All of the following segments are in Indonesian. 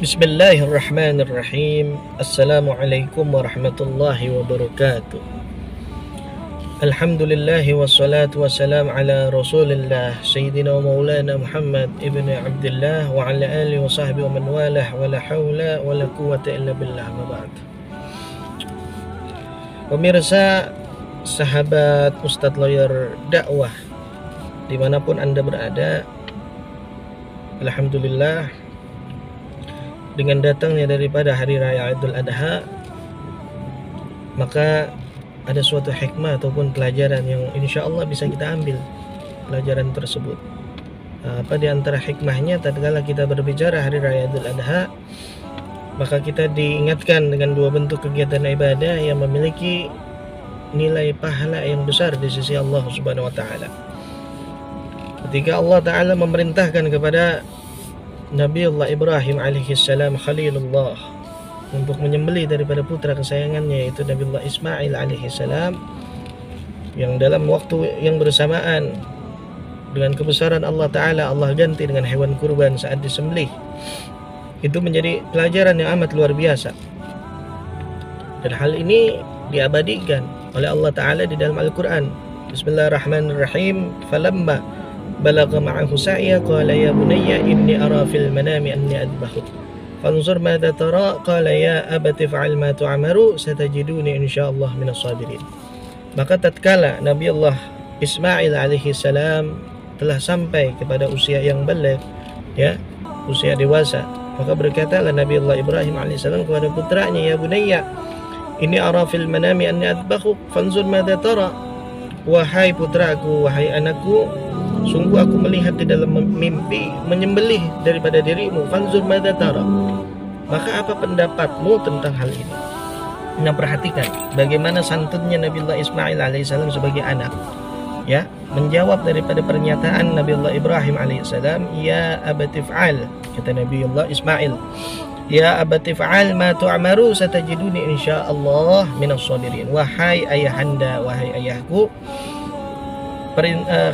Bismillahirrahmanirrahim. Assalamualaikum warahmatullahi wabarakatuh. Alhamdulillah wassalatu wassalam ala rasulillah Sayyidina wa maulana Muhammad ibn Abdullah wa ala alihi wa sahbihi wa man walah wa la hawla wa la quwwata illa billah ma ba'd. Pemirsa, sahabat Ustadz Lawyer Dakwah dimanapun Anda berada, alhamdulillah, dengan datangnya daripada Hari Raya Idul Adha, maka ada suatu hikmah ataupun pelajaran yang insya Allah bisa kita ambil pelajaran tersebut. Apa di antara hikmahnya, tatkala kita berbicara Hari Raya Idul Adha, maka kita diingatkan dengan dua bentuk kegiatan ibadah yang memiliki nilai pahala yang besar di sisi Allah Subhanahu wa Ta'ala. Ketika Allah Ta'ala memerintahkan kepada Nabi Allah Ibrahim alaihissalam Khalilullah untuk menyembelih daripada putra kesayangannya, yaitu Nabi Allah Ismail alaihissalam, yang dalam waktu yang bersamaan dengan kebesaran Allah Ta'ala, Allah ganti dengan hewan kurban saat disembelih. Itu menjadi pelajaran yang amat luar biasa, dan hal ini diabadikan oleh Allah Ta'ala di dalam Al-Quran. Bismillahirrahmanirrahim. Falamma balagha ma'ahu sa'ya qala ya bunayya inni ara fil manami anni adbahuk fanzur madza tara qala ya abati fa'al ma tu'maru satajiduni insyaallah minas sabirin. Maka tatkala Nabi Allah Ismail alaihi salam telah sampai kepada usia yang baligh, ya, usia dewasa, maka berkatalah Nabi Allah Ibrahim alaihi salam kepada putranya, ya bunayya inni ara fil manami anni adbahuk fanzur madza tara, wahai putraku, wahai anakku, sungguh aku melihat di dalam mimpi menyembelih daripada dirimu. Fanzur madza tara, maka apa pendapatmu tentang hal ini? Nah, perhatikan bagaimana santunnya Nabiullah Ismail alaihissalam sebagai anak, ya, menjawab daripada pernyataan Nabiullah Ibrahim alaihissalam. Ya abati fa'al, kata Nabiullah Ismail, ya abati fa'al ma tu'maru satajiduni insyaallah minas sabirin. Wahai ayahanda, wahai ayahku,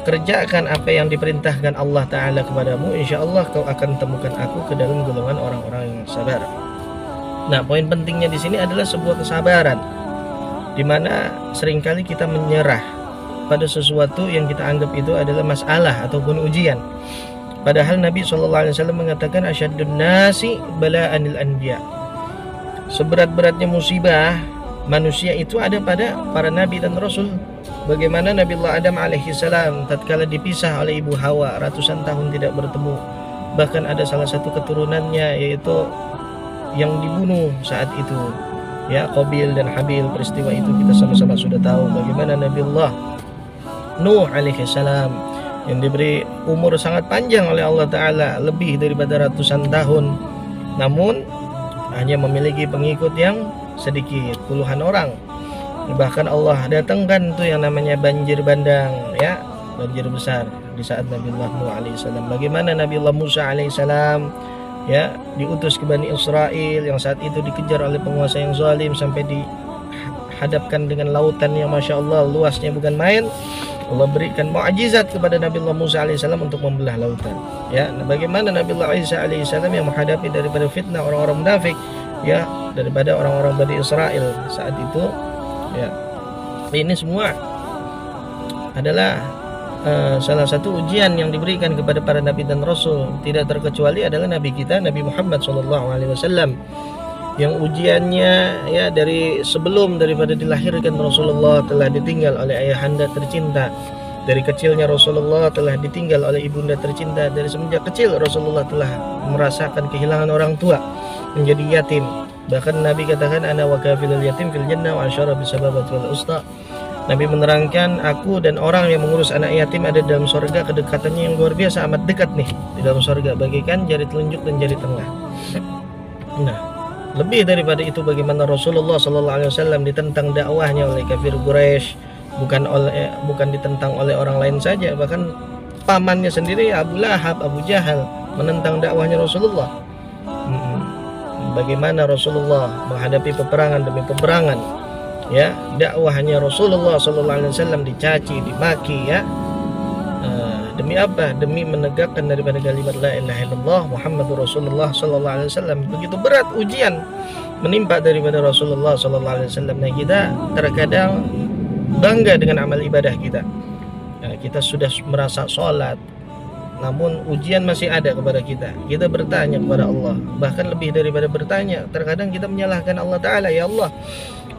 kerjakan apa yang diperintahkan Allah Ta'ala kepadamu, insya Allah kau akan temukan aku ke dalam golongan orang-orang yang sabar. Nah, poin pentingnya di sini adalah sebuah kesabaran, di mana seringkali kita menyerah pada sesuatu yang kita anggap itu adalah masalah ataupun ujian. Padahal Nabi SAW mengatakan asyaddun nasi bala'anil anbiya, seberat-beratnya musibah manusia itu ada pada para nabi dan rasul. Bagaimana Nabi Allah Adam alaihissalam tatkala dipisah oleh ibu Hawa ratusan tahun tidak bertemu, bahkan ada salah satu keturunannya yaitu yang dibunuh saat itu, ya, Qabil dan Habil. Peristiwa itu kita sama-sama sudah tahu. Bagaimana Nabi Allah Nuh alaihissalam yang diberi umur sangat panjang oleh Allah Ta'ala, lebih daripada ratusan tahun, namun hanya memiliki pengikut yang sedikit, puluhan orang. Bahkan Allah datangkan tuh yang namanya banjir bandang, ya, banjir besar di saat Nabiullah Nuh alaihissalam. Bagaimana Nabiullah Musa alaihissalam, ya, diutus ke Bani Israel yang saat itu dikejar oleh penguasa yang zalim sampai dihadapkan dengan lautan yang masya Allah luasnya bukan main. Allah berikan mukjizat kepada Nabiullah Musa alaihissalam untuk membelah lautan, ya. Nah, bagaimana Nabiullah Isa alaihissalam yang menghadapi daripada fitnah orang-orang munafik, ya, daripada orang-orang Bani Israel saat itu, ya. Ini semua adalah salah satu ujian yang diberikan kepada para nabi dan rasul. Tidak terkecuali adalah nabi kita Nabi Muhammad SAW, yang ujiannya, ya, dari sebelum daripada dilahirkan Rasulullah telah ditinggal oleh ayahanda tercinta. Dari kecilnya Rasulullah telah ditinggal oleh ibunda tercinta. Dari semenjak kecil Rasulullah telah merasakan kehilangan orang tua, menjadi yatim. Bahkan Nabi katakan ana wa kafilul yatim fil jannah wa asyara bisababat wal usta. Nabi menerangkan, aku dan orang yang mengurus anak yatim ada dalam surga, kedekatannya yang luar biasa, amat dekat nih di dalam surga, bagaikan jari telunjuk dan jari tengah. Nah, lebih daripada itu, bagaimana Rasulullah SAW ditentang dakwahnya oleh kafir Quraisy, bukan ditentang oleh orang lain saja, bahkan pamannya sendiri Abu Lahab, Abu Jahal menentang dakwahnya Rasulullah. Bagaimana Rasulullah menghadapi peperangan demi peperangan, ya, dakwahnya Rasulullah SAW dicaci, dimaki, ya, Demi apa? Demi menegakkan daripada kalimat la ilaha illallah Muhammadur Rasulullah sallallahu alaihi wasallam. Begitu berat ujian menimpa daripada Rasulullah sallallahu alaihi wasallam. Nah, kita terkadang bangga dengan amal ibadah kita. Nah, kita sudah merasa sholat, namun ujian masih ada kepada kita. Kita bertanya kepada Allah, bahkan lebih daripada bertanya, terkadang kita menyalahkan Allah Ta'ala. Ya Allah,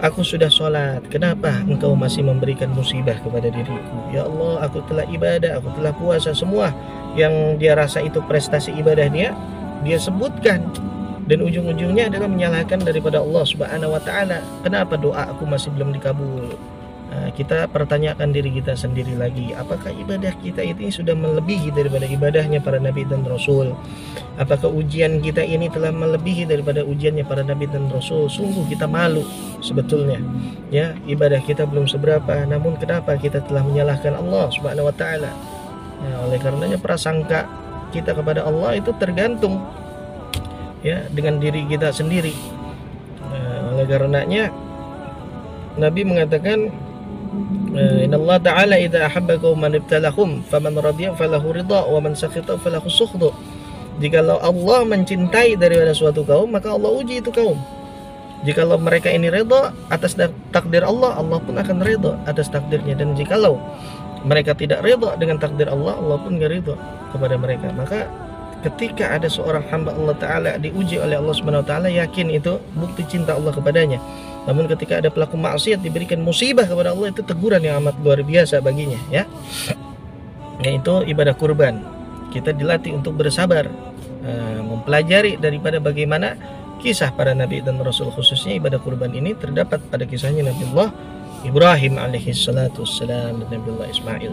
aku sudah sholat, kenapa engkau masih memberikan musibah kepada diriku? Ya Allah, aku telah ibadah, aku telah puasa, semua yang dia rasa itu prestasi ibadah dia sebutkan, dan ujung-ujungnya adalah menyalahkan daripada Allah Subhanahu wa Ta'ala. Kenapa doa aku masih belum dikabul? Nah, kita pertanyakan diri kita sendiri lagi, apakah ibadah kita ini sudah melebihi daripada ibadahnya para nabi dan rasul? Apakah ujian kita ini telah melebihi daripada ujiannya para nabi dan rasul? Sungguh kita malu sebetulnya, ya, ibadah kita belum seberapa, namun kenapa kita telah menyalahkan Allah Subhanahu wa Ta'ala? Nah, oleh karenanya prasangka kita kepada Allah itu tergantung, ya, dengan diri kita sendiri. Nah, oleh karenanya Nabi mengatakan, Innallaha ta'ala idza ahabba qauman ibtalahum faman radiya falahu ridha wa man sakhita falahu sukhdu. Jikalau Allah mencintai daripada suatu kaum, maka Allah uji itu kaum. Jikalau mereka ini ridha atas takdir Allah, Allah pun akan ridha atas takdirnya. Dan jikalau mereka tidak ridha dengan takdir Allah, Allah pun enggak ridha kepada mereka. Maka ketika ada seorang hamba Allah Ta'ala diuji oleh Allah Subhanahu wa Ta'ala, yakin itu bukti cinta Allah kepadanya. Namun ketika ada pelaku maksiat diberikan musibah kepada Allah, itu teguran yang amat luar biasa baginya, ya. Yaitu ibadah kurban. Kita dilatih untuk bersabar, mempelajari daripada bagaimana kisah para nabi dan rasul, khususnya ibadah kurban ini terdapat pada kisahnya Nabiullah Ibrahim alaihi salatu wassalam dan Nabiullah Ismail.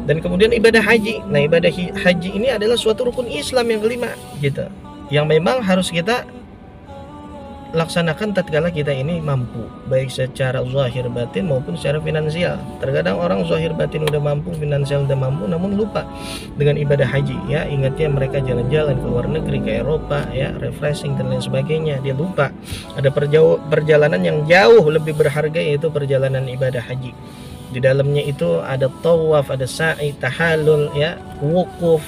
Dan kemudian ibadah haji. Nah, ibadah haji ini adalah suatu rukun Islam yang kelima, gitu, yang memang harus kita laksanakan tatkala kita ini mampu, baik secara zahir batin maupun secara finansial. Terkadang orang zahir batin udah mampu, finansial udah mampu, namun lupa dengan ibadah haji, ya. Ingatnya mereka jalan-jalan ke luar negeri, ke Eropa, ya, refreshing dan lain sebagainya. Dia lupa ada perjalanan yang jauh lebih berharga, yaitu perjalanan ibadah haji. Di dalamnya itu ada tawaf, ada sa'i, tahallul, ya, wukuf,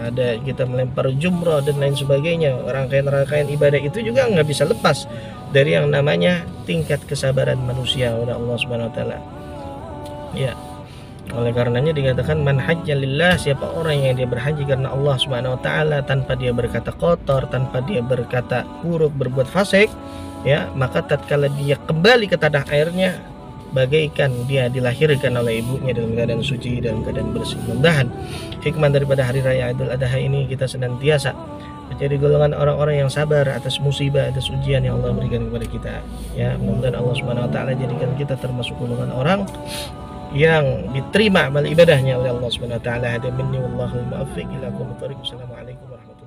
ada kita melempar jumrah dan lain sebagainya. Rangkaian-rangkaian ibadah itu juga nggak bisa lepas dari yang namanya tingkat kesabaran manusia oleh Allah Subhanahu wa Ta'ala, ya. Oleh karenanya dikatakan man hajja lillah, siapa orang yang dia berhaji karena Allah Subhanahu wa Ta'ala tanpa dia berkata kotor, tanpa dia berkata buruk, berbuat fasik, ya, maka tatkala dia kembali ke tanah airnya bagaikan dia dilahirkan oleh ibunya dalam keadaan suci, dalam keadaan bersih. Mudah-mudahan hikmah daripada hari raya Idul Adha ini kita senantiasa menjadi golongan orang-orang yang sabar atas musibah, atas ujian yang Allah berikan kepada kita, ya. Mudah-mudahan Allah Subhanahu wa Ta'ala jadikan kita termasuk golongan orang yang diterima amal ibadahnya oleh Allah Subhanahu wa Ta'ala. Hada minni wallahul muwaffiq ila aqwamit thoriq. Assalamualaikum warahmatullahi wabarakatuh.